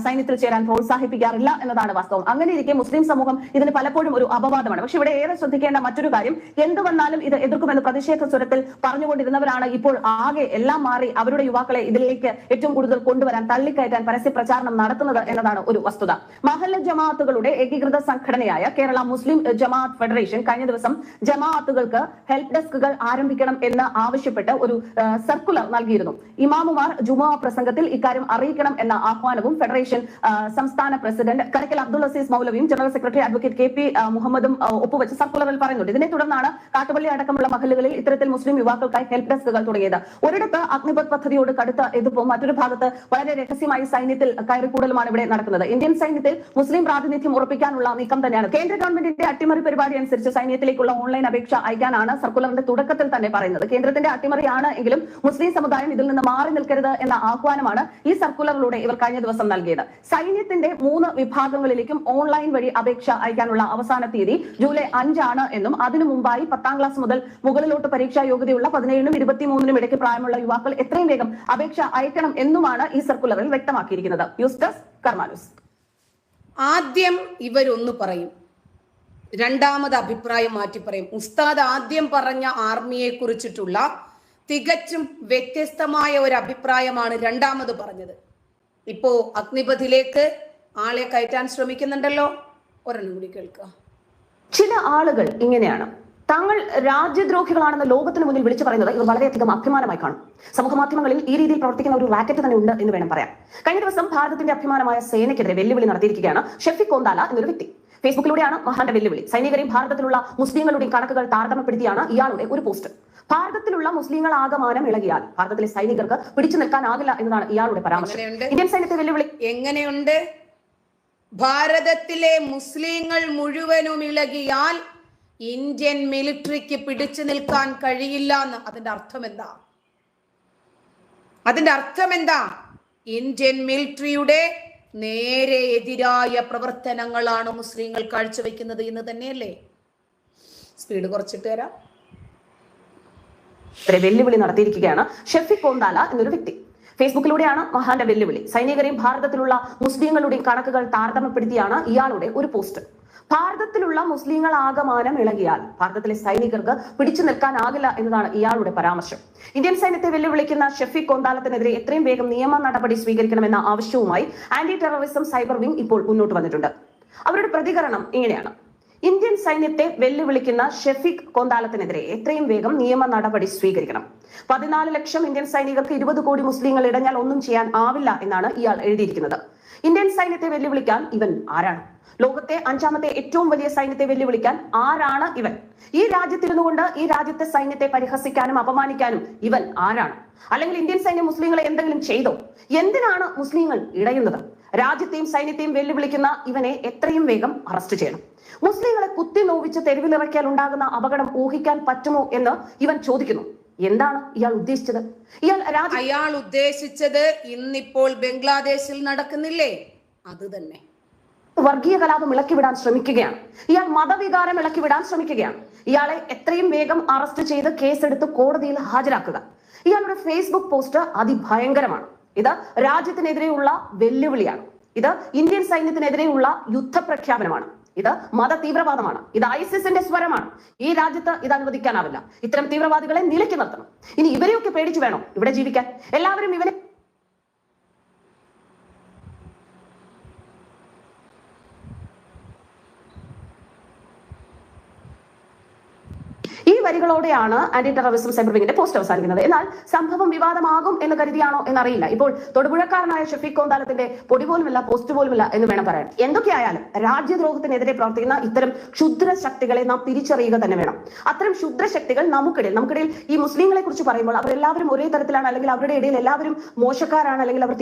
സൈന്യത്തിൽ ചേരാൻ പ്രോത്സാഹിപ്പിക്കാറില്ല എന്നതാണ് വാസ്തവം. അങ്ങനെ ഇരിക്കെ മുസ്ലിം സമൂഹം ഇതിന് പലപ്പോഴും ഒരു അപവാദമാണ്. പക്ഷെ ഇവിടെ ഏറെ ശ്രദ്ധിക്കേണ്ട മറ്റൊരു കാര്യം, എന്ത് വന്നാലും ഇത് എതിർക്കുമെന്ന് പ്രതിഷേധ സ്വരത്തിൽ പറഞ്ഞുകൊണ്ടിരുന്നവരാണ് ഇപ്പോൾ ആകെ എല്ലാം മാറി അവരുടെ യുവാക്കളെ ഇതിലേക്ക് ഏറ്റവും കൂടുതൽ കൊണ്ടുവരാൻ, തള്ളിക്കയറ്റാൻ പരസ്യ പ്രചാരണം നടത്തുന്നത് എന്നതാണ് ഒരു വസ്തുത. മഹല്ല ജമാഅത്തുകളുടെ ഏകീകൃത സംഘടനയായ കേരള മുസ്ലിം ജമാഅത്ത് ഫെഡറേഷൻ കഴിഞ്ഞ ദിവസം ജമാഅത്തുകൾക്ക് ഹെൽപ്പ് ഡെസ്കുകൾ ആരംഭിക്കണം എന്ന് ആവശ്യപ്പെട്ട് ഒരു സർക്കുലർ നൽകിയിരുന്നു. ഇമാമുമാർ ജുമുഅ പ്രസംഗത്തിൽ ഇക്കാര്യം അറിയിക്കണം എന്ന ആഹ്വാനവും ഫെഡറേഷൻ സംസ്ഥാന പ്രസിഡന്റ് കരക്കൽ അബ്ദുൽ അസീസ് മൗലവിയും ജനറൽ സെക്രട്ടറി അഡ്വക്കേറ്റ് KP മുഹമ്മദും ഒപ്പുവെച്ച് സർക്കുലറിൽ പറയുന്നുണ്ട്. ഇതിനെ തുടർന്നാണ് കാട്ടുപള്ളി അടക്കമുള്ള മഹല്ലുകളിൽ ഇത്തരത്തിൽ മുസ്ലിം യുവാക്കൾക്കായി ഹെൽപ്പ് ഡെസ്കുകൾ തുടങ്ങിയത്. ഒരിടത്ത് അഗ്നിപത് പദ്ധതിയോട് കടുത്ത എതിർപ്പും മറ്റൊരു ഭാഗത്ത് വളരെ രഹസ്യമായി സൈന്യത്തിൽ കയറിക്കൂടലുമാണ് ഇവിടെ നടക്കുന്നത്. ഇന്ത്യൻ സൈന്യത്തിൽ മുസ്ലിം പ്രാതിനിധ്യം ഉറപ്പിക്കാനുള്ള നീക്കം തന്നെയാണ്. കേന്ദ്ര ഗവൺമെന്റിന്റെ അട്ടിമറി പരിപാടി അനുസരിച്ച് സൈന്യത്തിലേക്കുള്ള ഓൺലൈൻ അപേക്ഷ അയക്കാനാണ് സർക്കുലറിന്റെ തുടക്കത്തിൽ തന്നെ പറയുന്നത്. കേന്ദ്രത്തിന്റെ അട്ടിമറിയാണ് എങ്കിലും മുസ്ലിം സമുദായം ഇതിൽ നിന്ന് മാറി നിൽക്കരുത് എന്ന ആഹ്വാനമാണ് ഈ സർക്കുലറിലൂടെ ഇവർ കഴിഞ്ഞ ദിവസം നൽകിയത്. സൈന്യത്തിന്റെ 3 വിഭാഗങ്ങളിലേക്കും ഓൺലൈൻ വഴി അപേക്ഷ അയക്കാനുള്ള അവസാന തീയതി ജൂലൈ 5 ആണ് എന്നും അതിനു മുമ്പായി 10ാം ക്ലാസ് മുതൽ മുകളിലോട്ട് പരീക്ഷാ യോഗ്യതയുള്ള 17നും 23നും ഇടയ്ക്ക് പ്രായമുള്ള യുവാക്കൾ എത്രയും വേഗം അപേക്ഷ അയക്കണം എന്നുമാണ് ഈ സർക്കുലറിൽ വ്യക്തമാക്കിയിരിക്കുന്നത്. News desk Karma News. ആദ്യം ഇവരൊന്ന് പറയും, രണ്ടാമത് അഭിപ്രായം മാറ്റി പറയും. ഉസ്താദ് ആദ്യം പറഞ്ഞ ആർമിയെ കുറിച്ചിട്ടുള്ള തികച്ചും വ്യത്യസ്തമായ ഒരു അഭിപ്രായമാണ് രണ്ടാമത് പറഞ്ഞത്. ഇപ്പോ അഗ്നിപഥിലേക്ക് ആളെ കയറ്റാൻ ശ്രമിക്കുന്നുണ്ടല്ലോ, ഒരെണ്ണം കൂടി കേൾക്കുക. ചില ആളുകൾ ഇങ്ങനെയാണ്, താങ്കൾ രാജ്യദ്രോഹികളാണെന്ന് ലോകത്തിന് മുന്നിൽ വിളിച്ചു പറയുന്നത് ഇവർ വളരെയധികം അഭിമാനമായി കാണും. സമൂഹ മാധ്യമങ്ങളിൽ ഈ രീതിയിൽ പ്രവർത്തിക്കുന്ന ഒരു റാക്കറ്റ് തന്നെ ഉണ്ട് എന്ന് വേണം പറയാൻ. കഴിഞ്ഞ ദിവസം ഭാരതത്തിന്റെ അഭിമാനമായ സേനയ്ക്കെതിരെ വെല്ലുവിളി നടത്തിയിരിക്കുകയാണ് ഷെഫിക് കോന്താല എന്നൊരു വ്യക്തി. ഫേസ്ബുക്കിലൂടെയാണ് മഹാന്റെ വെല്ലുവിളി. സൈനികരെയും ഭാരതത്തിലുള്ള മുസ്ലിങ്ങളുടെയും കണക്കുകൾ താരതമ്യപ്പെടുത്തിയാണ് ഇയാളുടെ ഒരു പോസ്റ്റ്. ഭാരതത്തിലെ മുസ്ലിങ്ങൾ ആകമാനം ഇളകിയാൽ ഭാരതത്തിലെ സൈനികർക്ക് പിടിച്ചു നിൽക്കാനാകില്ല എന്നതാണ് ഇയാളുടെ പരാമർശം. ഇന്ത്യൻ സൈന്യത്തെ വെല്ലുവിളി എങ്ങനെയുണ്ട്? ഭാരതത്തിലെ മുസ്ലിങ്ങൾ മുഴുവനും ഇളകിയാൽ ഇന്ത്യൻ മിലിറ്ററിക്ക് പിടിച്ചു നിൽക്കാൻ കഴിയില്ല എന്ന്. അതിന്റെ അർത്ഥം എന്താ? ഇന്ത്യൻ മിലിറ്ററിയുടെ നേരെ എതിരായ പ്രവർത്തനങ്ങളാണ് മുസ്ലിങ്ങൾ കാഴ്ചവെക്കുന്നത് എന്ന് തന്നെയല്ലേ? സ്പീഡ് കുറച്ചിട്ട് തരാം. വെല്ലുവിളി നടത്തിയിരിക്കുകയാണ് ഷെഫിക് കോന്താല എന്നൊരു വ്യക്തി. ഫേസ്ബുക്കിലൂടെയാണ് മഹാന്റെ വെല്ലുവിളി. സൈനികരെയും ഭാരതത്തിലുള്ള മുസ്ലിങ്ങളുടെയും കണക്കുകൾ താരതമ്യപ്പെടുത്തിയാണ് ഇയാളുടെ ഒരു പോസ്റ്റ്. ഭാരതത്തിലുള്ള മുസ്ലിങ്ങൾ ആകമാനം ഇളകിയാൽ ഭാരതത്തിലെ സൈനികർക്ക് പിടിച്ചു നിൽക്കാനാകില്ല എന്നതാണ് ഇയാളുടെ പരാമർശം. ഇന്ത്യൻ സൈന്യത്തെ വെല്ലുവിളിക്കുന്ന ഷെഫിക് കോന്താലത്തിനെതിരെ എത്രയും വേഗം നിയമ നടപടി സ്വീകരിക്കണമെന്ന ആവശ്യവുമായി ആന്റി ടെററിസം സൈബർ വിംഗ് ഇപ്പോൾ മുന്നോട്ട് വന്നിട്ടുണ്ട്. അവരുടെ പ്രതികരണം ഇങ്ങനെയാണ്: ഇന്ത്യൻ സൈന്യത്തെ വെല്ലുവിളിക്കുന്ന ഷെഫിക് കോന്താലത്തിനെതിരെ എത്രയും വേഗം നിയമ നടപടി സ്വീകരിക്കണം. 14 ലക്ഷം ഇന്ത്യൻ സൈനികർക്ക് 20 കോടി മുസ്ലിങ്ങൾ ഇടഞ്ഞാൽ ഒന്നും ചെയ്യാൻ ആവില്ല എന്നാണ് ഇയാൾ എഴുതിയിരിക്കുന്നത്. ഇന്ത്യൻ സൈന്യത്തെ വെല്ലുവിളിക്കാൻ ഇവൻ ആരാണ്? ലോകത്തെ 5ാമത്തെ ഏറ്റവും വലിയ സൈന്യത്തെ വെല്ലുവിളിക്കാൻ ആരാണ് ഇവൻ? ഈ രാജ്യത്തിരുന്നുകൊണ്ട് ഈ രാജ്യത്തെ സൈന്യത്തെ പരിഹസിക്കാനും അപമാനിക്കാനും ഇവൻ ആരാണ്? അല്ലെങ്കിൽ ഇന്ത്യൻ സൈന്യം മുസ്ലിങ്ങളെ എന്തെങ്കിലും ചെയ്തോ? എന്തിനാണ് മുസ്ലിങ്ങൾ ഇടയുന്നത്? രാജ്യത്തെയും സൈന്യത്തെയും വെല്ലുവിളിക്കുന്ന ഇവനെ എത്രയും വേഗം അറസ്റ്റ് ചെയ്യണം. മുസ്ലിങ്ങളെ കുത്തി നോവിച്ച് തെരുവിലിറക്കിയാൽ ഉണ്ടാകുന്ന അപകടം ഊഹിക്കാൻ പറ്റുമോ എന്ന് ഇവൻ ചോദിക്കുന്നു. എന്താണ് ഇയാൾ ഉദ്ദേശിച്ചത്? അയാൾ ഉദ്ദേശിച്ചത് ഇന്നിപ്പോൾ ബംഗ്ലാദേശിൽ നടക്കുന്നില്ലേ, അത് തന്നെ. വർഗീയ കലാപം ഇളക്കിവിടാൻ ശ്രമിക്കുകയാണ്. ഇയാൾ മതവികാരം ഇളക്കിവിടാൻ ശ്രമിക്കുകയാണ്. ഇയാളെ എത്രയും വേഗം അറസ്റ്റ് ചെയ്ത് കേസെടുത്ത് കോടതിയിൽ ഹാജരാക്കുക. ഇയാളുടെ ഫേസ്ബുക്ക് പോസ്റ്റ് അതിഭയങ്കരമാണ്. ഇത് രാജ്യത്തിനെതിരെയുള്ള വെല്ലുവിളിയാണ്. ഇത് ഇന്ത്യൻ സൈന്യത്തിനെതിരെയുള്ള യുദ്ധപ്രഖ്യാപനമാണ്. ഇത് മത തീവ്രവാദമാണ്. ഇത് ISISന്റെ സ്വരമാണ്. ഈ രാജ്യത്ത് ഇത് അനുവദിക്കാനാവില്ല. ഇത്തരം തീവ്രവാദികളെ നിലയ്ക്ക് നിർത്തണം. ഇനി ഇവരെയൊക്കെ പേടിച്ചു വേണോ ഇവിടെ ജീവിക്കാൻ? എല്ലാവരും ഇവനെ ഈ വരികളോടെയാണ് ആന്റി ടെററിസം സൈബർ വിങ്ങിന്റെ പോസ്റ്റ് അവസാനിക്കുന്നത്. എന്നാൽ സംഭവം വിവാദമാകും എന്ന് കരുതിയാണോ എന്നറിയില്ല. ഇപ്പോൾ തൊടുപുഴക്കാരനായ ഷെഫിക് കോന്താലത്തിന്റെ പൊടി പോലുമില്ല, പോസ്റ്റ് പോലുമില്ല എന്ന് വേണം പറയാൻ. എന്തൊക്കെയായാലും രാജ്യദ്രോഹത്തിനെതിരെ പ്രവർത്തിക്കുന്ന ഇത്തരം ക്ഷുദ്ര ശക്തികളെ നാം തിരിച്ചറിയുക തന്നെ വേണം. അത്തരം ക്ഷുദ്ര ശക്തികൾ നമുക്കിടയിൽ ഈ മുസ്ലിങ്ങളെ കുറിച്ച് പറയുമ്പോൾ അവരെല്ലാവരും ഒരേ തരത്തിലാണ്, അല്ലെങ്കിൽ അവരുടെ ഇടയിൽ എല്ലാവരും മോശക്കാരാണ്, അല്ലെങ്കിൽ അവർ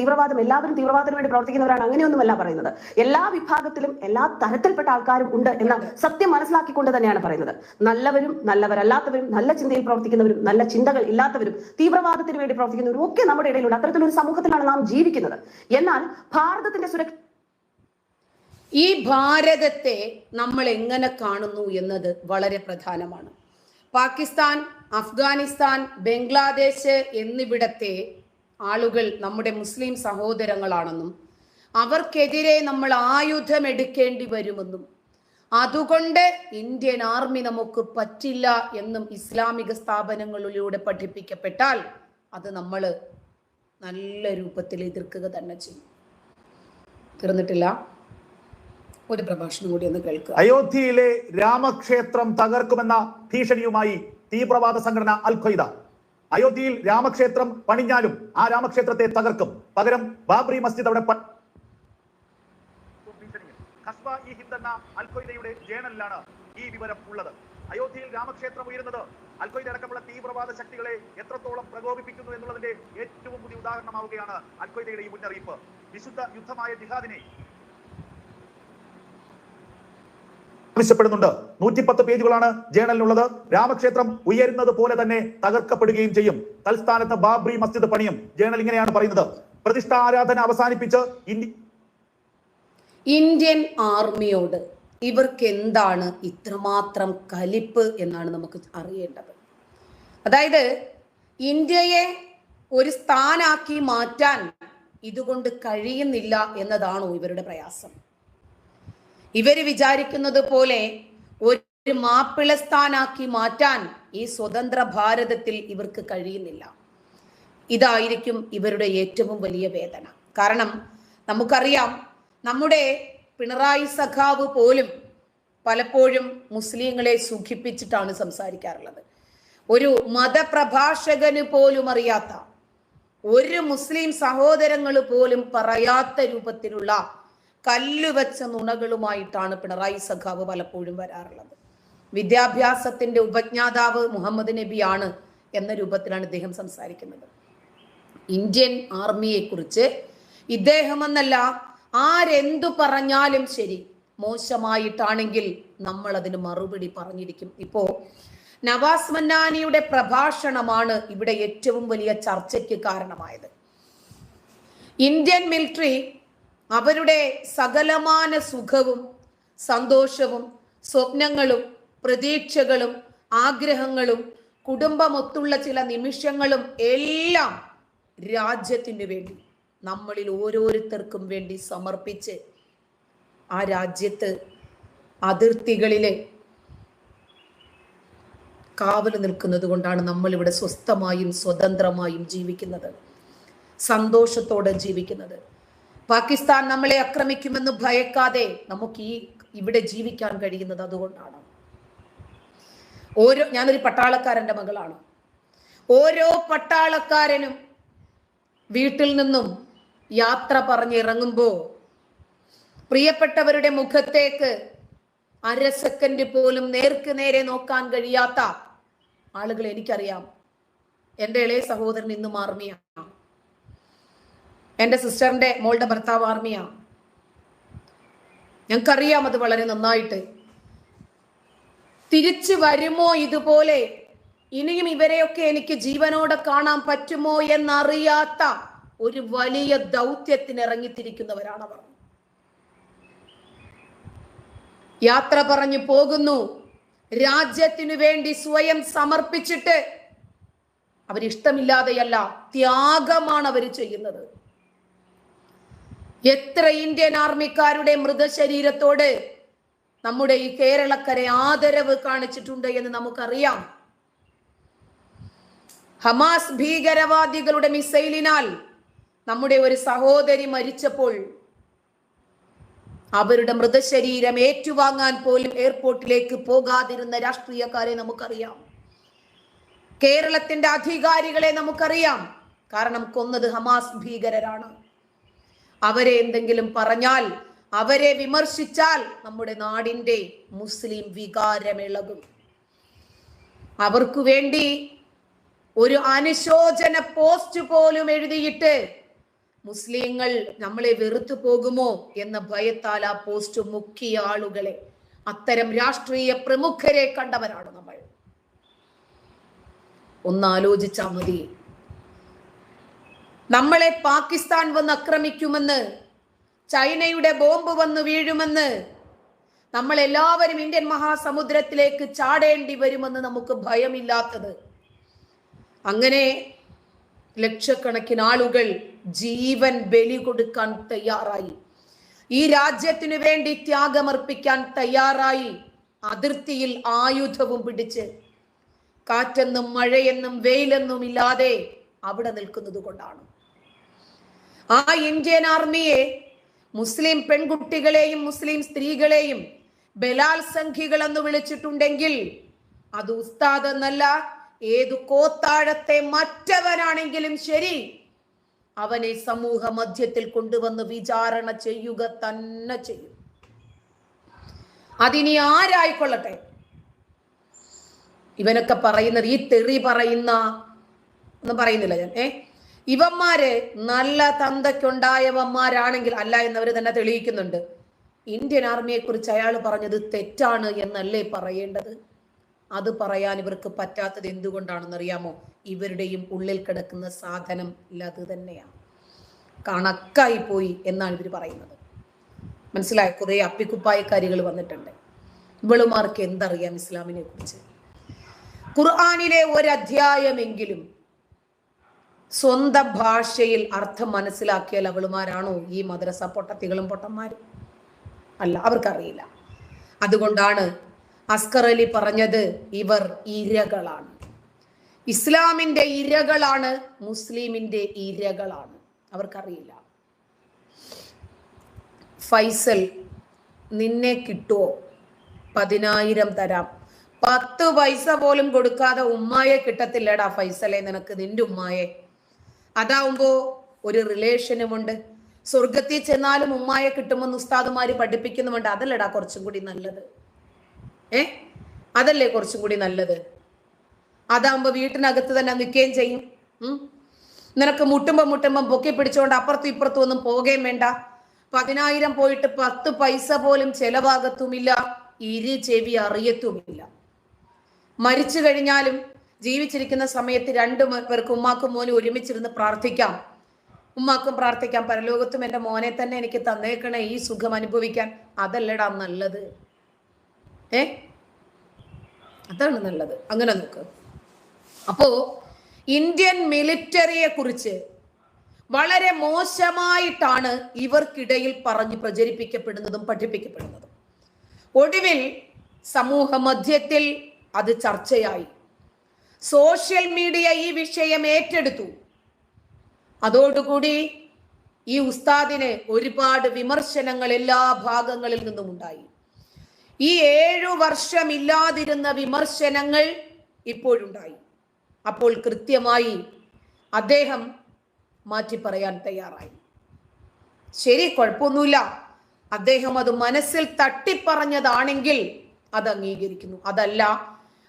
എല്ലാവരും തീവ്രവാദത്തിന് വേണ്ടി പ്രവർത്തിക്കുന്നവരാണ്, അങ്ങനെയൊന്നുമല്ല പറയുന്നത്. എല്ലാ വിഭാഗത്തിലും എല്ലാ തരത്തിൽപ്പെട്ട ആൾക്കാരും ഉണ്ട് എന്ന സത്യം മനസ്സിലാക്കിക്കൊണ്ട് തന്നെയാണ് പറയുന്നത്. നല്ലവരും നല്ലവരല്ലാത്തവരും, നല്ല ചിന്തയിൽ പ്രവർത്തിക്കുന്നവരും നല്ല ചിന്തകൾ ഇല്ലാത്തവരും, തീവ്രവാദത്തിന് വേണ്ടി പ്രവർത്തിക്കുന്നവരും ഒക്കെ നമ്മുടെ ഇടയിലുണ്ട്. അത്തരത്തിലൊരു സമൂഹത്തിലാണ് നാം ജീവിക്കുന്നത്. എന്നാൽ ഭാരതത്തിന്റെ സുരക്ഷ, ഈ ഭാരതത്തെ നമ്മൾ എങ്ങനെ കാണുന്നു എന്നത് വളരെ പ്രധാനമാണ്. പാകിസ്ഥാൻ, അഫ്ഗാനിസ്ഥാൻ, ബംഗ്ലാദേശ് എന്നിവിടത്തെ ആളുകൾ നമ്മുടെ മുസ്ലിം സഹോദരങ്ങളാണെന്നും അവർക്കെതിരെ നമ്മൾ ആയുധമെടുക്കേണ്ടി വരുമെന്നും അതുകൊണ്ട് ഇന്ത്യൻ ആർമി നമുക്ക് പറ്റില്ല എന്നും ഇസ്ലാമിക സ്ഥാപനങ്ങളിലൂടെ പഠിപ്പിക്കപ്പെട്ടാൽ അത് നമ്മൾ നല്ല രൂപത്തിൽ എതിർക്കുക തന്നെ ചെയ്യും. തീർന്നിട്ടില്ല, ഒരു പ്രഭാഷണം കൂടി ഒന്ന് കേൾക്കുക. അയോധ്യയിലെ രാമക്ഷേത്രം തകർക്കുമെന്ന ഭീഷണിയുമായി തീവ്രവാദ സംഘടന അൽ ഖ്വയ്ദ. അയോധ്യയിൽ രാമക്ഷേത്രം പണിഞ്ഞാലും ആ രാമക്ഷേത്രത്തെ തകർക്കും, പകരം ബാബറി മസ്ജിദ് അവിടെ എന്ന അൽ ഖ്വയ്ദയുടെ ജേണലിലാണ് ഈ വിവരം ഉള്ളത്. അയോധ്യയിൽ രാമക്ഷേത്രം ഉയരുന്നത് അൽ ഖ്വയ്ദ അടക്കമുള്ള തീവ്രവാദ ശക്തികളെ എത്രത്തോളം പ്രകോപിപ്പിക്കുന്നു എന്നുള്ളതിന്റെ ഏറ്റവും പുതിയ ഉദാഹരണമാവുകയാണ് അൽ ഖ്വയ്ദയുടെ ഈ മുന്നറിയിപ്പ്. വിശുദ്ധ യുദ്ധമായ ജിഹാദിനെ ആവശ്യപ്പെടുന്നുണ്ട്. 110 പേജുകളാണ് ജേണലിനുള്ളത്. രാമക്ഷേത്രം ഉയരുന്നത് പോലെ തന്നെ തകർക്കപ്പെടുകയും ചെയ്യും. തൽസ്ഥാനത്ത് ബാബറി മസ്ജിദ് പണിയും. ജേണൽ ഇങ്ങനെയാണ് പറയുന്നത്: പ്രതിഷ്ഠ ആരാധന അവസാനിപ്പിച്ച് ഇന്ത്യൻ ആർമിയോട് ഇവർക്ക് എന്താണ് ഇത്രമാത്രം കലിപ്പ് എന്നാണ് നമുക്ക് അറിയേണ്ടത്. അതായത് ഇന്ത്യയെ ഒരു സ്ഥാനാക്കി മാറ്റാൻ ഇതുകൊണ്ട് കഴിയുന്നില്ല എന്നതാണോ ഇവരുടെ പ്രയാസം? ഇവര് വിചാരിക്കുന്നത് പോലെ ഒരു മാപ്പിളസ്ഥാനാക്കി മാറ്റാൻ ഈ സ്വതന്ത്ര ഭാരതത്തിൽ ഇവർക്ക് കഴിയുന്നില്ല. ഇതായിരിക്കും ഇവരുടെ ഏറ്റവും വലിയ വേദന. കാരണം നമുക്കറിയാം, നമ്മുടെ പിണറായി സഖാവ് പോലും പലപ്പോഴും മുസ്ലിങ്ങളെ സുഖിപ്പിച്ചിട്ടാണ് സംസാരിക്കാറുള്ളത്. ഒരു മതപ്രഭാഷകന് പോലും അറിയാത്ത, ഒരു മുസ്ലിം സഹോദരങ്ങൾ പോലും പറയാത്ത രൂപത്തിലുള്ള കല്ലുവെച്ച നുണകളുമായിട്ടാണ് പിണറായി സഖാവ് പലപ്പോഴും വരാറുള്ളത്. വിദ്യാഭ്യാസത്തിന്റെ ഉപജ്ഞാതാവ് മുഹമ്മദ് നബിയാണ് എന്ന രൂപത്തിലാണ് ഇദ്ദേഹം സംസാരിക്കുന്നത്. ഇന്ത്യൻ ആർമിയെ കുറിച്ച് ഇദ്ദേഹം എന്നല്ല, ആരെന്തു പറഞ്ഞാലും ശരി, മോശമായിട്ടാണെങ്കിൽ നമ്മൾ അതിന് മറുപടി പറഞ്ഞിരിക്കും. ഇപ്പോ നവാസ് മന്നാനിയുടെ പ്രഭാഷണമാണ് ഇവിടെ ഏറ്റവും വലിയ ചർച്ചയ്ക്ക് കാരണമായത്. ഇന്ത്യൻ മിലിറ്ററി അവരുടെ സകലമാന സുഖവും സന്തോഷവും സ്വപ്നങ്ങളും പ്രതീക്ഷകളും ആഗ്രഹങ്ങളും കുടുംബമൊത്തുള്ള ചില നിമിഷങ്ങളും എല്ലാം രാജ്യത്തിനു വേണ്ടി, നമ്മളിൽ ഓരോരുത്തർക്കും വേണ്ടി സമർപ്പിച്ച് ആ രാജ്യത്ത് അതിർത്തികളിലെ കാവൽ നിൽക്കുന്നത് കൊണ്ടാണ് നമ്മൾ ഇവിടെ സ്വസ്ഥമായും സ്വതന്ത്രമായും ജീവിക്കുന്നത്, സന്തോഷത്തോടെ ജീവിക്കുന്നത്. പാകിസ്ഥാൻ നമ്മളെ ആക്രമിക്കുമെന്ന് ഭയക്കാതെ നമുക്ക് ഇവിടെ ജീവിക്കാൻ കഴിയുന്നത് അതുകൊണ്ടാണ്. ഞാനൊരു പട്ടാളക്കാരന്റെ മകളാണ്. ഓരോ പട്ടാളക്കാരനും വീട്ടിൽ നിന്നും യാത്ര പറഞ്ഞിറങ്ങുമ്പോ പ്രിയപ്പെട്ടവരുടെ മുഖത്തേക്ക് അര സെക്കൻഡ് പോലും നേർക്ക് നേരെ നോക്കാൻ കഴിയാത്ത ആളുകൾ എനിക്കറിയാം. എൻ്റെ ഇളയ സഹോദരൻ ഇന്നും ആർമിയാണ്. എൻ്റെ സിസ്റ്ററിന്റെ മോളുടെ ഭർത്താവ് ആർമിയാണ്. ഞങ്ങൾക്കറിയാം അത് വളരെ നന്നായിട്ട്. തിരിച്ചു വരുമോ ഇതുപോലെ, ഇനിയും ഇവരെയൊക്കെ എനിക്ക് ജീവനോടെ കാണാൻ പറ്റുമോ എന്നറിയാത്ത ഒരു വലിയ ദൗത്യത്തിന് ഇറങ്ങിത്തിരിക്കുന്നവരാണ് അവർ. യാത്ര പറഞ്ഞു പോകുന്നു, രാജ്യത്തിനു വേണ്ടി സ്വയം സമർപ്പിച്ചിട്ട്. അവരിഷ്ടമില്ലാതെയല്ല, ത്യാഗമാണ് അവർ ചെയ്യുന്നത്. എത്ര ഇന്ത്യൻ ആർമിക്കാരുടെ മൃതശരീരത്തോട് നമ്മുടെ ഈ കേരളക്കര ആദരവ് കാണിച്ചിട്ടുണ്ട് എന്ന് നമുക്കറിയാം. ഹമാസ് ഭീകരവാദികളുടെ മിസൈലിനാൽ നമ്മുടെ ഒരു സഹോദരി മരിച്ചപ്പോൾ അവരുടെ മൃതശരീരം ഏറ്റുവാങ്ങാൻ പോലും എയർപോർട്ടിലേക്ക് പോകാതിരുന്ന രാഷ്ട്രീയക്കാരെ നമുക്കറിയാം. കേരളത്തിന്റെ അധികാരികളെ നമുക്കറിയാം. കാരണം കൊന്നത് ഹമാസ് ഭീകരരാണ്. അവരെ എന്തെങ്കിലും പറഞ്ഞാൽ, അവരെ വിമർശിച്ചാൽ നമ്മുടെ നാടിന്റെ മുസ്ലിം വികാരമിളകും. അവർക്ക് വേണ്ടി ഒരു അനുശോചന പോസ്റ്റ് പോലും എഴുതിയിട്ട് മുസ്ലിങ്ങൾ നമ്മളെ വെറുത്തു പോകുമോ എന്ന ഭയത്താൽ ആ പോസ്റ്റ് മുക്കിയ ആളുകളെ, അത്തരം രാഷ്ട്രീയ പ്രമുഖരെ കണ്ടവരാണ് നമ്മൾ. ഒന്നാലോചിച്ചാൽ മതി. നമ്മളെ പാകിസ്ഥാൻ വന്ന് ആക്രമിക്കുമെന്ന്, ചൈനയുടെ ബോംബ് വന്ന് വീഴുമെന്ന്, നമ്മൾ എല്ലാവരും ഇന്ത്യൻ മഹാസമുദ്രത്തിലേക്ക് ചാടേണ്ടി വരുമെന്ന് നമുക്ക് ഭയമില്ലാത്തത്. അങ്ങനെ ലക്ഷക്കണക്കിന് ആളുകൾ ജീവൻ ബലി കൊടുക്കാൻ തയ്യാറായി. ഈ രാജ്യത്തിനു വേണ്ടി ത്യാഗമർപ്പിക്കാൻ തയ്യാറായി. അതിർത്തിയിൽ ആയുധവും പിടിച്ച് കാറ്റെന്നും മഴയെന്നും വെയിലെന്നും ഇല്ലാതെ അവിടെ നിൽക്കുന്നത് കൊണ്ടാണ്. ആ ഇന്ത്യൻ ആർമിയെ മുസ്ലിം പെൺകുട്ടികളെയും മുസ്ലിം സ്ത്രീകളെയും ബലാത്സംഖികൾ എന്ന് വിളിച്ചിട്ടുണ്ടെങ്കിൽ അത് ഉസ്താദ് എന്നല്ല, ഏതു കോത്താഴത്തെ മറ്റവനാണെങ്കിലും ശരി, അവനെ സമൂഹ മധ്യത്തിൽ കൊണ്ടുവന്ന് വിചാരണ ചെയ്യുക തന്നെ ചെയ്യും. അതിനി ആരായിക്കൊള്ളട്ടെ. ഇവനൊക്കെ പറയുന്നത്, ഈ തെറി പറയുന്ന ഒന്നും പറയുന്നില്ല ഞാൻ, ഇവന്മാര് നല്ല തന്തയ്ക്കുണ്ടായവന്മാരാണെങ്കിൽ അല്ല എന്നവർ തന്നെ തെളിയിക്കുന്നുണ്ട്. ഇന്ത്യൻ ആർമിയെ കുറിച്ച് അയാൾ പറഞ്ഞത് തെറ്റാണ് എന്നല്ലേ പറയേണ്ടത്? അത് പറയാൻ ഇവർക്ക് പറ്റാത്തത് എന്തുകൊണ്ടാണെന്ന് അറിയാമോ? ഇവരുടെയും ഉള്ളിൽ കിടക്കുന്ന സാധനം അത് തന്നെയാണ്. കണക്കായി പോയി എന്നാണ് ഇവർ പറയുന്നത്. മനസ്സിലായ? കുറെ അപ്പിക്കുപ്പായക്കാരികൾ വന്നിട്ടുണ്ട്. ഇവളുമാർക്ക് എന്തറിയാം ഇസ്ലാമിനെ കുറിച്ച്? ഖുർആനിലെ ഒരധ്യായമെങ്കിലും സ്വന്തം ഭാഷയിൽ അർത്ഥം മനസ്സിലാക്കിയാൽ അവളുമാരാണോ ഈ മദ്രസ പൊട്ടത്തികളും പൊട്ടന്മാരും? അല്ല, അവർക്കറിയില്ല. അതുകൊണ്ടാണ് അസ്കർ അലി പറഞ്ഞത് ഇവർ ഇരകളാണ്. ഇസ്ലാമിന്റെ ഇരകളാണ്, മുസ്ലിമിന്റെ ഇരകളാണ്. അവർക്കറിയില്ല. ഫൈസൽ, നിന്നെ കിട്ടുവോ? 10,000 തരാം. 10 പൈസ പോലും കൊടുക്കാതെ ഉമ്മായെ കിട്ടത്തില്ലടാ ഫൈസലെ നിനക്ക്, നിന്റെ ഉമ്മായെ. അതാവുമ്പോ ഒരു റിലേഷനുമുണ്ട്. സ്വർഗത്തിൽ ചെന്നാലും ഉമ്മായെ കിട്ടുമെന്ന് ഉസ്താദുമാര് പഠിപ്പിക്കുന്നുമുണ്ട്. അതല്ലടാ കുറച്ചും കൂടി നല്ലത്. അതല്ലേ കുറച്ചും കൂടി നല്ലത്? അതാവുമ്പോ വീട്ടിനകത്ത് തന്നെ നിൽക്കുകയും ചെയ്യും. നിനക്ക് മുട്ടുമ്പം പൊക്കി പിടിച്ചോണ്ട് അപ്പുറത്തും ഇപ്പുറത്തും ഒന്നും പോകുകയും വേണ്ട. 10,000 പോയിട്ട് 10 പൈസ പോലും ചെലവാകത്തുമില്ല, ഇരു ചെവി അറിയത്തുമില്ല. മരിച്ചു കഴിഞ്ഞാലും ജീവിച്ചിരിക്കുന്ന സമയത്ത് 2 പേർക്ക്, ഉമ്മാക്കും മോനും ഒരുമിച്ചിരുന്ന് പ്രാർത്ഥിക്കാം. ഉമ്മാക്കും പ്രാർത്ഥിക്കാം, പരലോകത്തും എൻ്റെ മോനെ തന്നെ എനിക്ക് തന്നേക്കണേ ഈ സുഖം അനുഭവിക്കാൻ. അതല്ലടാ നല്ലത്. അതാണ് നല്ലത്. അങ്ങനെ നോക്ക്. അപ്പോ ഇന്ത്യൻ മിലിറ്ററിയെ കുറിച്ച് വളരെ മോശമായിട്ടാണ് ഇവർക്കിടയിൽ പറഞ്ഞ് പ്രചരിപ്പിക്കപ്പെടുന്നതും പഠിപ്പിക്കപ്പെടുന്നതും. ഒടുവിൽ സമൂഹ മധ്യത്തിൽ അത് ചർച്ചയായി. സോഷ്യൽ മീഡിയ ഈ വിഷയം ഏറ്റെടുത്തു. അതോടുകൂടി ഈ ഉസ്താദിന് ഒരുപാട് വിമർശനങ്ങൾ എല്ലാ ഭാഗങ്ങളിൽ നിന്നും ഉണ്ടായി. ഈ 7 വർഷം ഇല്ലാതിരുന്ന വിമർശനങ്ങൾ ഇപ്പോഴുണ്ടായി. അപ്പോൾ കൃത്യമായി അദ്ദേഹം മാറ്റി പറയാൻ തയ്യാറായി. ശരി, കുഴപ്പമൊന്നുമില്ല. അദ്ദേഹം അത് മനസ്സിൽ തട്ടിപ്പറഞ്ഞതാണെങ്കിൽ അത് അംഗീകരിക്കുന്നു. അതല്ല,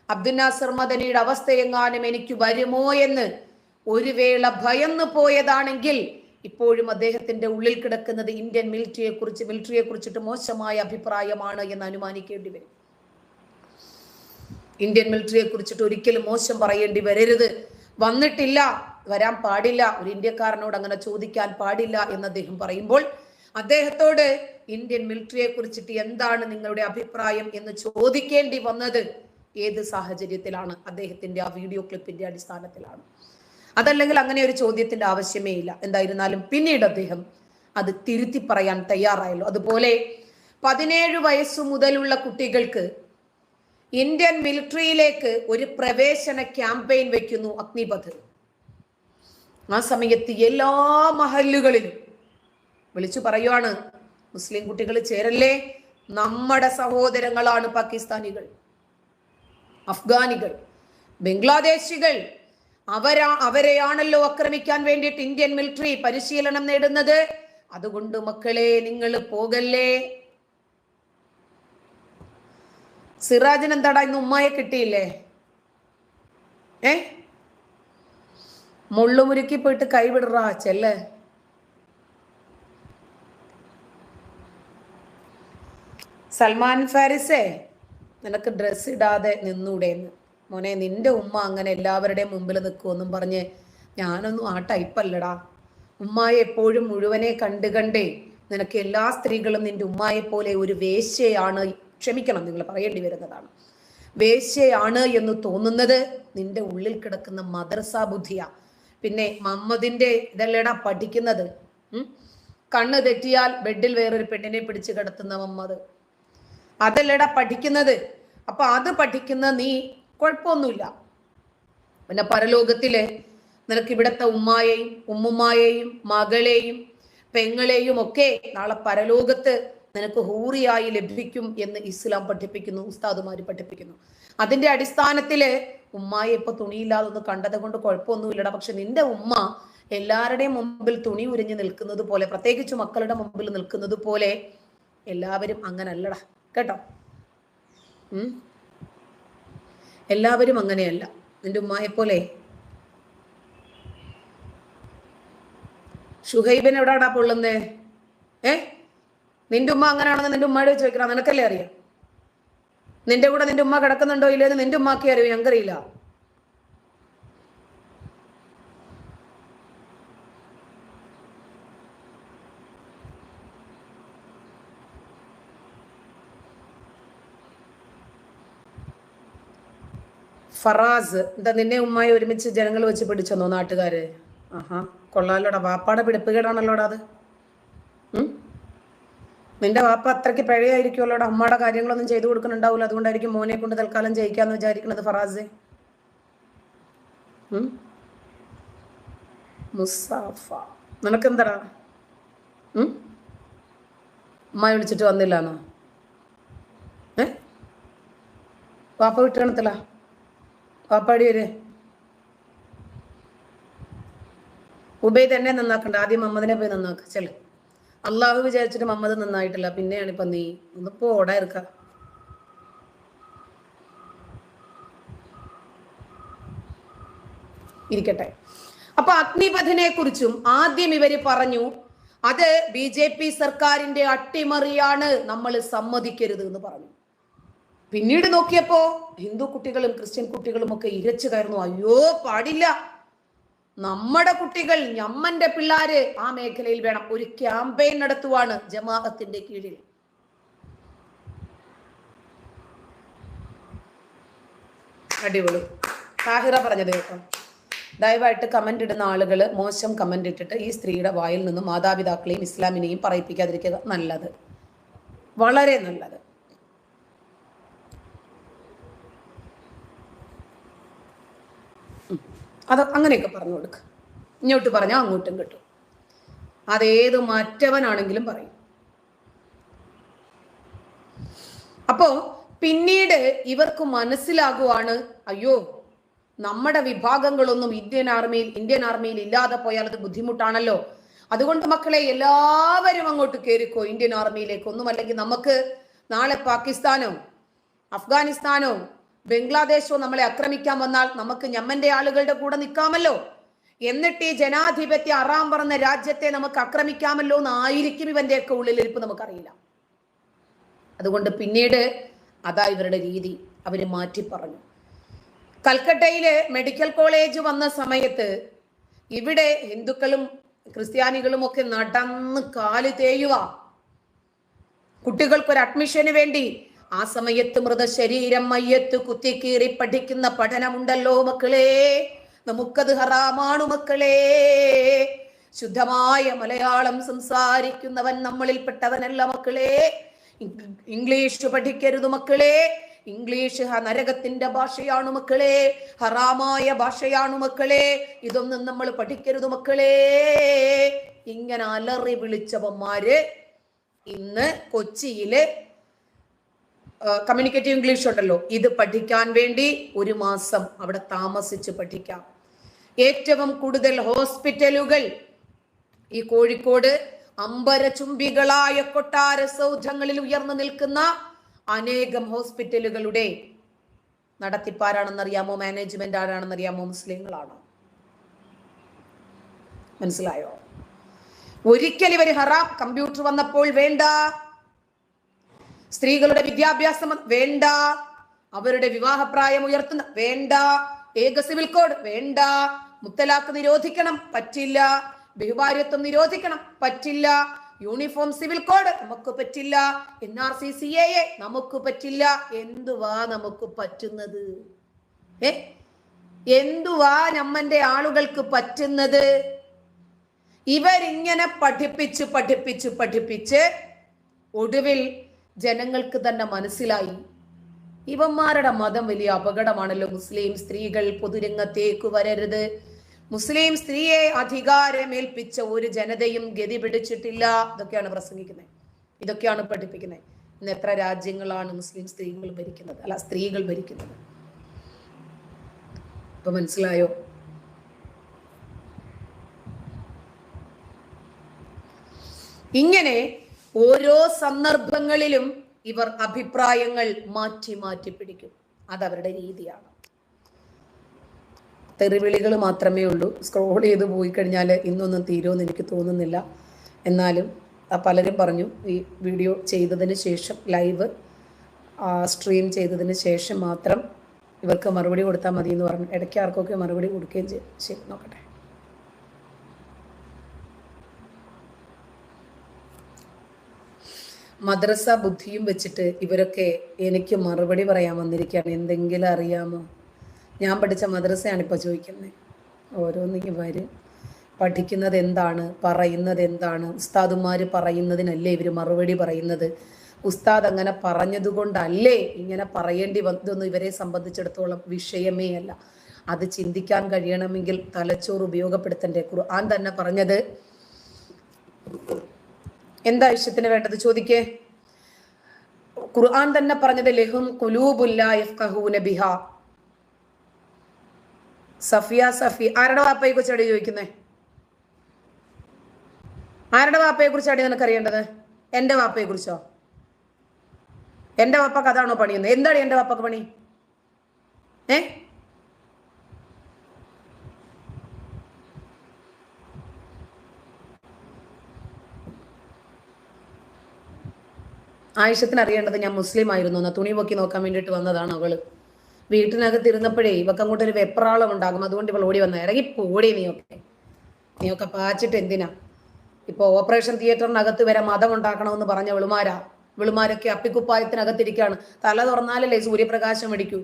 അബ്ദുൽ നാസർ മദനിയുടെ അവസ്ഥയെങ്ങാനും എനിക്ക് വരുമോ എന്ന് ഒരു വേള ഭയന്നു പോയതാണെങ്കിൽ ഇപ്പോഴും അദ്ദേഹത്തിന്റെ ഉള്ളിൽ കിടക്കുന്നത് ഇന്ത്യൻ മിലിറ്ററിയെ കുറിച്ചിട്ട് മോശമായ അഭിപ്രായമാണ് എന്ന് അനുമാനിക്കേണ്ടി വരും. ഇന്ത്യൻ മിലിറ്ററിയെ കുറിച്ചിട്ട് ഒരിക്കലും മോശം പറയേണ്ടി വരരുത്, വന്നിട്ടില്ല, വരാൻ പാടില്ല, ഒരു ഇന്ത്യക്കാരനോട് അങ്ങനെ ചോദിക്കാൻ പാടില്ല എന്ന് അദ്ദേഹം പറയുമ്പോൾ അദ്ദേഹത്തോട് ഇന്ത്യൻ മിലിറ്ററിയെ കുറിച്ചിട്ട് എന്താണ് നിങ്ങളുടെ അഭിപ്രായം എന്ന് ചോദിക്കേണ്ടി വന്നത് ഏത് സാഹചര്യത്തിലാണ്? അദ്ദേഹത്തിന്റെ ആ വീഡിയോ ക്ലിപ്പിന്റെ അടിസ്ഥാനത്തിലാണ്. അതല്ലെങ്കിൽ അങ്ങനെ ഒരു ചോദ്യത്തിന്റെ ആവശ്യമേ ഇല്ല. എന്തായിരുന്നാലും പിന്നീട് അദ്ദേഹം അത് തിരുത്തി പറയാൻ തയ്യാറായല്ലോ. അതുപോലെ 17 വയസ്സു മുതലുള്ള കുട്ടികൾക്ക് ഇന്ത്യൻ മിലിറ്ററിയിലേക്ക് ഒരു പ്രവേശന ക്യാമ്പയിൻ വെക്കുന്നു, അഗ്നിപഥ്. ആ സമയത്ത് എല്ലാ മഹല്ലുകളിലും വിളിച്ചു പറയുവാണ്, മുസ്ലിം കുട്ടികൾ ചേരല്ലേ, നമ്മുടെ സഹോദരങ്ങളാണ് പാകിസ്ഥാനികൾ, അഫ്ഗാനികൾ, ബംഗ്ലാദേശികൾ, അവരെയാണല്ലോ ആക്രമിക്കാൻ വേണ്ടിയിട്ട് ഇന്ത്യൻ മിലിറ്ററി പരിശീലനം നേടുന്നത്. അതുകൊണ്ട് മക്കളെ നിങ്ങൾ പോകല്ലേ. സിറാജിന് എന്താടാ ഇന്ന് ഉമ്മായെ കിട്ടിയില്ലേ? മുള്ളുമുരുക്കി പോയിട്ട് കൈവിടറാ ചെല്ലേ. സൽമാൻ ഫാരിസേ, നിനക്ക് ഡ്രസ് ഇടാതെ നിന്നൂടെന്ന്. മോനെ, നിന്റെ ഉമ്മ അങ്ങനെ എല്ലാവരുടെയും മുമ്പിൽ നിൽക്കുമെന്നും പറഞ്ഞ് ഞാനൊന്നും ആ ടൈപ്പല്ലടാ. ഉമ്മായെ എപ്പോഴും മുഴുവനെ കണ്ടേ നിനക്ക് എല്ലാ സ്ത്രീകളും നിന്റെ ഉമ്മായെ പോലെ ഒരു വേശ്യയാണ്, ക്ഷമിക്കണം നിങ്ങൾ പറയേണ്ടി വരുന്നതാണ്, വേശ്യയാണ് എന്ന് തോന്നുന്നത് നിന്റെ ഉള്ളിൽ കിടക്കുന്ന മദ്രസ ബുദ്ധിയാ. പിന്നെ മുഹമ്മദിന്റെ ഇതല്ലേടാ പഠിക്കുന്നത്. കണ്ണ് തെറ്റിയാൽ ബെഡിൽ വേറൊരു പെണ്ണിനെ പിടിച്ച് കിടത്തുന്ന മുഹമ്മദ്, അതല്ലേടാ പഠിക്കുന്നത്. അപ്പൊ അത് പഠിക്കുന്ന നീ കുഴപ്പമൊന്നുമില്ല. പിന്നെ പരലോകത്തില് നിനക്ക് ഇവിടത്തെ ഉമ്മായെയും ഉമ്മുമ്മായെയും മകളെയും പെങ്ങളെയും ഒക്കെ നാളെ പരലോകത്ത് നിനക്ക് ഹൂറിയായി ലഭിക്കും എന്ന് ഇസ്ലാം പഠിപ്പിക്കുന്നു, ഉസ്താദുമാര് പഠിപ്പിക്കുന്നു. അതിന്റെ അടിസ്ഥാനത്തില് ഉമ്മായെ ഇപ്പൊ തുണിയില്ലാതെ ഒന്ന് കണ്ടത് കൊണ്ട് കുഴപ്പമൊന്നുമില്ലടാ. പക്ഷെ നിന്റെ ഉമ്മ എല്ലാവരുടെയും മുമ്പിൽ തുണി ഉരിഞ്ഞു നിൽക്കുന്നത് പോലെ, പ്രത്യേകിച്ച് മക്കളുടെ മുമ്പിൽ നിൽക്കുന്നത് പോലെ എല്ലാവരും അങ്ങനല്ലടാ കേട്ടോ. എല്ലാവരും അങ്ങനെയല്ല. നിന്റെ ഉമ്മായെ പോലെ. ഷുഹൈബിന് എവിടാടാ പൊള്ളുന്നേ? നിന്റെ ഉമ്മ അങ്ങനെയാണെന്ന് നിന്റെ ഉമ്മയോട് ചോദിക്കണം, നിനക്കല്ലേ അറിയാം. നിന്റെ കൂടെ നിന്റെ ഉമ്മ കിടക്കുന്നുണ്ടോ ഇല്ലെന്ന് നിന്റെ ഉമ്മാക്കി അറിയോ? ഞങ്ങൾക്കറിയില്ല. ഫറാസ്, എന്താ നിന്നെ ഉമ്മായി ഒരുമിച്ച് ജനങ്ങൾ വെച്ച് പിടിച്ചെന്നോ നാട്ടുകാര്? ആഹാ, കൊള്ളാലോടാ. വാപ്പാടെ പിടിപ്പുകേടാണല്ലോടാ അത്. നിന്റെ വാപ്പ അത്രയ്ക്ക് പിഴയായിരിക്കുമല്ലോടാ. അമ്മയുടെ കാര്യങ്ങളൊന്നും ചെയ്തു കൊടുക്കുന്നുണ്ടാവില്ല, അതുകൊണ്ടായിരിക്കും മോനെ കൊണ്ട് തൽക്കാലം ജയിക്കാന്ന് വിചാരിക്കുന്നത്. ഫറാസ്, മുസാഫ, നിനക്കെന്താടാ? ഉമ്മായി വിളിച്ചിട്ട് വന്നില്ലാന്നോ? വാപ്പ വിട്ട് കാണത്തില്ല. വാപ്പാടി വരെ ഉബൈ തന്നെ നന്നാക്കണ്ട, ആദ്യം മുഹമ്മദിനെ പോയി നന്നാക്ക. ചെല്. അള്ളാഹു വിചാരിച്ചിട്ട് മുഹമ്മദ് നന്നായിട്ടില്ല, പിന്നെയാണ് ഇപ്പൊ നീ ഒന്നിപ്പോ ഓടാ ഇരിക്ക. ഇരിക്കട്ടെ. അപ്പൊ അഗ്നിപഥിനെ കുറിച്ചും ആദ്യം ഇവര് പറഞ്ഞു അത് BJP സർക്കാരിന്റെ അട്ടിമറിയാണ്, നമ്മൾ സമ്മതിക്കരുത് എന്ന് പറഞ്ഞു. പിന്നീട് നോക്കിയപ്പോ ഹിന്ദു കുട്ടികളും ക്രിസ്ത്യൻ കുട്ടികളും ഒക്കെ ഇരച്ചു കയറുന്നു. അയ്യോ പാടില്ല, നമ്മുടെ കുട്ടികൾ, ഞമ്മന്റെ പിള്ളാര് ആ മേഖലയിൽ വേണം. ഒരു ക്യാമ്പയിൻ നടത്തുവാണ് ജമാഅത്തിന്റെ കീഴിൽ. അടിപൊളി. താഹിറ പറഞ്ഞത് കേട്ടോ. ദയവായിട്ട് കമന്റ് ഇടുന്ന ആളുകള് മോശം കമന്റ് ഇട്ടിട്ട് ഈ സ്ത്രീയുടെ വായിൽ നിന്നും മാതാപിതാക്കളെയും ഇസ്ലാമിനെയും പറയിപ്പിക്കാതിരിക്കുക. നല്ലത്, വളരെ നല്ലത്. അത് അങ്ങനെയൊക്കെ പറഞ്ഞു കൊടുക്കുക. ഇങ്ങോട്ട് പറഞ്ഞാൽ അങ്ങോട്ടും കിട്ടും. അതേത് മറ്റവനാണെങ്കിലും പറയും. അപ്പോ പിന്നീട് ഇവർക്ക് മനസ്സിലാകുവാണ്, അയ്യോ നമ്മുടെ വിഭാഗങ്ങളൊന്നും ഇന്ത്യൻ ആർമിയിൽ ഇല്ലാതെ പോയാൽ അത് ബുദ്ധിമുട്ടാണല്ലോ. അതുകൊണ്ട് മക്കളെ എല്ലാവരും അങ്ങോട്ട് കയറിക്കോ ഇന്ത്യൻ ആർമിയിലേക്ക്. ഒന്നുമല്ലെങ്കിൽ നമുക്ക് നാളെ പാകിസ്ഥാനോ അഫ്ഗാനിസ്ഥാനോ ബംഗ്ലാദേശോ നമ്മളെ ആക്രമിക്കാൻ വന്നാൽ നമുക്ക് ഞമ്മന്റെ ആളുകളുടെ കൂടെ നിൽക്കാമല്ലോ. എന്നിട്ട് ഈ ജനാധിപത്യ അറാം പറഞ്ഞ രാജ്യത്തെ നമുക്ക് ആക്രമിക്കാമല്ലോ എന്നായിരിക്കും ഇവന്റെയൊക്കെ ഉള്ളിലിരിപ്പ്, നമുക്കറിയില്ല. അതുകൊണ്ട് പിന്നീട് അതാ ഇവരുടെ രീതി, അവര് മാറ്റി പറഞ്ഞു. കൽക്കട്ടയില് മെഡിക്കൽ കോളേജ് വന്ന സമയത്ത് ഇവിടെ ഹിന്ദുക്കളും ക്രിസ്ത്യാനികളും ഒക്കെ നടന്ന് കാല് തേയുക, കുട്ടികൾക്കൊരു അഡ്മിഷന് വേണ്ടി. ആ സമയത്ത് മൃതശരീരം മയ്യത്ത് കുത്തിക്കീറി പഠിക്കുന്ന പഠനമുണ്ടല്ലോ മക്കളെ, നമുക്കത് ഹറാമാണു മക്കളെ. ശുദ്ധമായ മലയാളം സംസാരിക്കുന്നവൻ നമ്മളിൽപ്പെട്ടവനല്ല മക്കളെ. ഇംഗ്ലീഷ് പഠിക്കരുത് മക്കളെ. ഇംഗ്ലീഷ് നരകത്തിന്റെ ഭാഷയാണ് മക്കളെ, ഹറാമായ ഭാഷയാണ് മക്കളെ. ഇതൊന്നും നമ്മൾ പഠിക്കരുത് മക്കളെ. ഇങ്ങനെ അലറി വിളിച്ചവന്മാര് ഇന്ന് കൊച്ചിയില് കമ്മ്യൂണിക്കേറ്റീവ് ഇംഗ്ലീഷ് ഉണ്ടല്ലോ, ഇത് പഠിക്കാൻ വേണ്ടി 1 മാസം അവിടെ താമസിച്ച് പഠിക്കാം. ഏറ്റവും കൂടുതൽ ഹോസ്പിറ്റലുകൾ ഈ കോഴിക്കോട് അമ്പരചുംബികളായ കൊട്ടാര സൗധങ്ങളിൽ ഉയർന്നു നിൽക്കുന്ന അനേകം ഹോസ്പിറ്റലുകളുടെ നടത്തിപ്പാരാണെന്നറിയാമോ? മാനേജ്മെന്റ് ആരാണെന്നറിയാമോ? മുസ്ലിങ്ങളാണോ? മനസ്സിലായോ? ഒരിക്കലും ഇവര് ഹറാം. കമ്പ്യൂട്ടർ വന്നപ്പോൾ വേണ്ട, സ്ത്രീകളുടെ വിദ്യാഭ്യാസം വേണ്ട, അവരുടെ വിവാഹപ്രായം ഉയർത്തുന്ന വേണ്ട, ഏക സിവിൽ കോഡ് വേണ്ട, മുത്തലാഖ് നിരോധിക്കണം പറ്റില്ല, ബഹുഭാര്യത്വം നിരോധിക്കണം പറ്റില്ല, യൂണിഫോം സിവിൽ കോഡ് നമുക്ക് പറ്റില്ല, NRC CAA നമുക്ക് പറ്റില്ല. എന്തുവാ നമുക്ക് പറ്റുന്നത്? എന്തുവാ നമ്മന്റെ ആളുകൾക്ക് പറ്റുന്നത്? ഇവരിങ്ങനെ പഠിപ്പിച്ച് ഒടുവിൽ ജനങ്ങൾക്ക് തന്നെ മനസ്സിലായി ഇവന്മാരുടെ മതം വലിയ അപകടമാണല്ലോ. മുസ്ലിം സ്ത്രീകൾ പൊതുരംഗത്തേക്ക് വരരുത്. മുസ്ലിം സ്ത്രീയെ അധികാരമേൽപ്പിച്ച ഒരു ജനതയും ഗതി പിടിച്ചിട്ടില്ല. ഇതൊക്കെയാണ് പ്രസംഗിക്കുന്നത്, ഇതൊക്കെയാണ് പഠിപ്പിക്കുന്നത്. ഇന്ന് എത്ര രാജ്യങ്ങളാണ് മുസ്ലിം സ്ത്രീകൾ ഭരിക്കുന്നത്? ഇപ്പൊ മനസ്സിലായോ? ഇങ്ങനെ ഓരോ സന്ദർഭങ്ങളിലും ഇവർ അഭിപ്രായങ്ങൾ മാറ്റി പിടിക്കും. അതവരുടെ രീതിയാണ്. തെറിവിളികൾ മാത്രമേ ഉള്ളൂ. സ്ക്രോൾ ചെയ്ത് പോയി കഴിഞ്ഞാൽ ഇന്നൊന്നും തീരുമെന്ന് എനിക്ക് തോന്നുന്നില്ല. എന്നാലും പലരും പറഞ്ഞു ഈ വീഡിയോ ചെയ്തതിന് ശേഷം, ലൈവ് സ്ട്രീം ചെയ്തതിന് ശേഷം മാത്രം ഇവർക്ക് മറുപടി കൊടുത്താൽ മതി എന്ന് പറഞ്ഞു. ഇടയ്ക്ക് ആർക്കൊക്കെ മറുപടി കൊടുക്കുകയും ചെയ്യും. ശരി, നോക്കട്ടെ. മദ്രസ ബുദ്ധിയും വെച്ചിട്ട് ഇവരൊക്കെ എനിക്ക് മറുപടി പറയാൻ വന്നിരിക്കുകയാണ്. എന്തെങ്കിലും അറിയാമോ? ഞാൻ പഠിച്ച മദ്രസയാണ് ഇപ്പോൾ ചോദിക്കുന്നത്. ഓരോന്നിങ്ങ് വരും. പഠിക്കുന്നത് എന്താണ്, പറയുന്നത് എന്താണ്? ഉസ്താദുമാർ പറയുന്നതിനല്ലേ ഇവർ മറുപടി പറയുന്നത്? ഉസ്താദ് അങ്ങനെ പറഞ്ഞതുകൊണ്ടല്ലേ ഇങ്ങനെ പറയേണ്ടി വന്നതൊന്നും ഇവരെ സംബന്ധിച്ചിടത്തോളം വിഷയമേ അല്ല. അത് ചിന്തിക്കാൻ കഴിയണമെങ്കിൽ തലച്ചോറ് ഉപയോഗപ്പെടുത്തണ്ടേ? ഖുർആൻ തന്നെ പറഞ്ഞത് എന്താ ആവശ്യത്തിന് വേണ്ടത് ചോദിക്കേ? ഖുർആൻ തന്നെ പറഞ്ഞത് ലഹും ഖുലൂബുൻ ലാ യഫ്ഖഹൂന ബിഹാ. സഫി ആരുടെ വാപ്പയെ കുറിച്ചാണ് ചോദിക്കുന്നത്? ആരുടെ വാപ്പയെ കുറിച്ചാണ് നിനക്ക് അറിയേണ്ടത്? എന്റെ വാപ്പയെ കുറിച്ചോ? എന്റെ വാപ്പക്ക് അതാണോ പണിയുന്നത്? എന്താണ് എന്റെ വാപ്പക്ക് പണി? ആയിഷത്തിന് അറിയേണ്ടത് ഞാൻ മുസ്ലിം ആയിരുന്നു എന്ന തുണി പൊക്കി നോക്കാൻ വേണ്ടിയിട്ട് വന്നതാണ് അവള്. വീട്ടിനകത്ത് ഇരുന്നപ്പോഴേ ഇവക്ക് അങ്ങോട്ടൊരു വെപ്രാളം ഉണ്ടാകും. അതുകൊണ്ട് ഇവൾ ഓടി വന്ന. ഇറങ്ങി പോടി നീയൊക്കെ പാച്ചിട്ട് എന്തിനാ? ഇപ്പൊ ഓപ്പറേഷൻ തിയേറ്ററിനകത്ത് വരെ മതം ഉണ്ടാക്കണമെന്ന് പറഞ്ഞ വെളുമാരൊക്കെ അപ്പിക്കുപ്പായത്തിനകത്തിരിക്കുകയാണ്. തല തുറന്നാലല്ലേ സൂര്യപ്രകാശം അടിക്കൂ.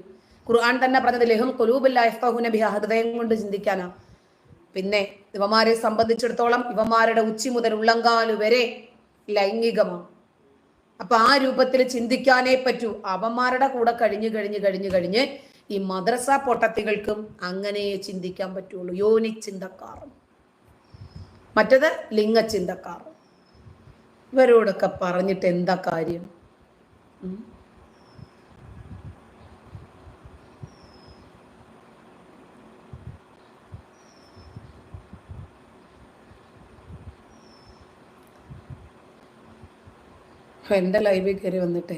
ഖുർആൻ തന്നെ പറഞ്ഞത് ലഹും ഖുലൂബുൻ ലാ യഫ്ഖഹൂന ബിഹാ. ഹൃദയം കൊണ്ട് ചിന്തിക്കാനാ. പിന്നെ ഇവന്മാരെ സംബന്ധിച്ചിടത്തോളം ഇവന്മാരുടെ ഉച്ചി മുതൽ ഉള്ളങ്കാല് വരെ ലൈംഗികമാണ്. അപ്പൊ ആ രൂപത്തിൽ ചിന്തിക്കാനേ പറ്റൂ. അവന്മാരുടെ കൂടെ കഴിഞ്ഞ് ഈ മദ്രസ പൊട്ടത്തികൾക്കും അങ്ങനെ ചിന്തിക്കാൻ പറ്റുള്ളൂ. യോനി ചിന്തക്കാറും മറ്റത് ലിംഗചിന്തക്കാറും. ഇവരോടൊക്കെ പറഞ്ഞിട്ട് എന്താ കാര്യം? എൻ്റെ ലൈവിൽ കയറി വന്നിട്ടേ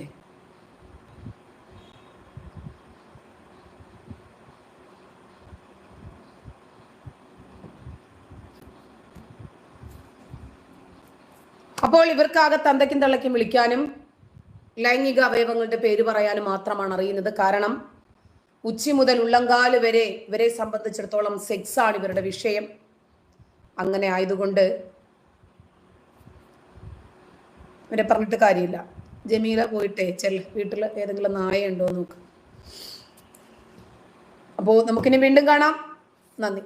അപ്പോൾ ഇവർക്കാകെ തന്തയ്ക്കും തള്ളയ്ക്കും വിളിക്കാനും ലൈംഗിക അവയവങ്ങളുടെ പേര് പറയാനും മാത്രമാണ് അറിയുന്നത്. കാരണം ഉച്ചി മുതൽ ഉള്ളങ്കാല് വരെ ഇവരെ സംബന്ധിച്ചിടത്തോളം സെക്സ് ആണ് ഇവരുടെ വിഷയം. അങ്ങനെ ആയതുകൊണ്ട് ഇവരെ പറഞ്ഞിട്ട് കാര്യമില്ല. ജമീല പോയിട്ടേ വീട്ടിൽ ഏതെങ്കിലും നായ ഉണ്ടോ നോക്ക്. അപ്പോൾ നമുക്കിനി വീണ്ടും കാണാം. നന്ദി.